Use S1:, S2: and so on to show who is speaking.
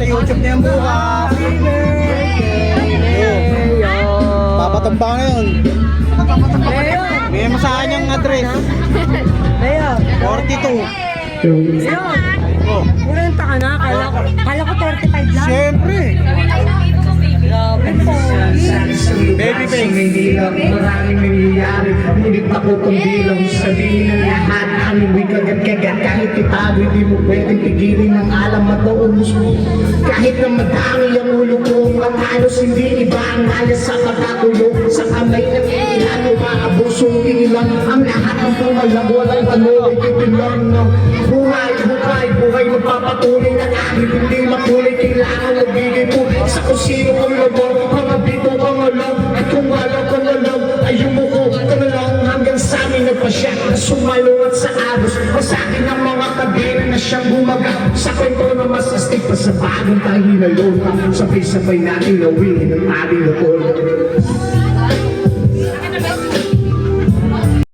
S1: YouTube na yan bukas. Papatumba ngayon. Bigyan mo sa akin yung address. 42. Oh.
S2: Kurenta ka na, kala ko 35 lang.
S1: Siyempre.
S2: Grabe po.
S1: Baby face.
S3: Hindi lang maraming nangyayari. Ngunit ako kung bilang sabihin ng lahat. Aming kagat-kagat kahit itago. Hindi mo pwedeng pigilin ang alam at naumus mo. Kahit na madami ang ulo ko, ang halos hindi iba ang halos sa pagkatulo. Sa kamay ng ilan, umaabuso ilan. Ang lahat ng pumalag, walang ano, itilang ng buhay. Magpapatuloy na kahit hindi makulay. Kailangan nagiging po sa kusino kang labang. Mga bito kang alam, at kung alam kang alam, ay yumuko ka na lang hanggang sa amin nagpasya na sumalungat sa agos. O sa akin ang mga kabina na siyang bumaga sa kwento na mas astig pa sa bagong tahinalon. Sabay-sabay natin nawin ang ating napol.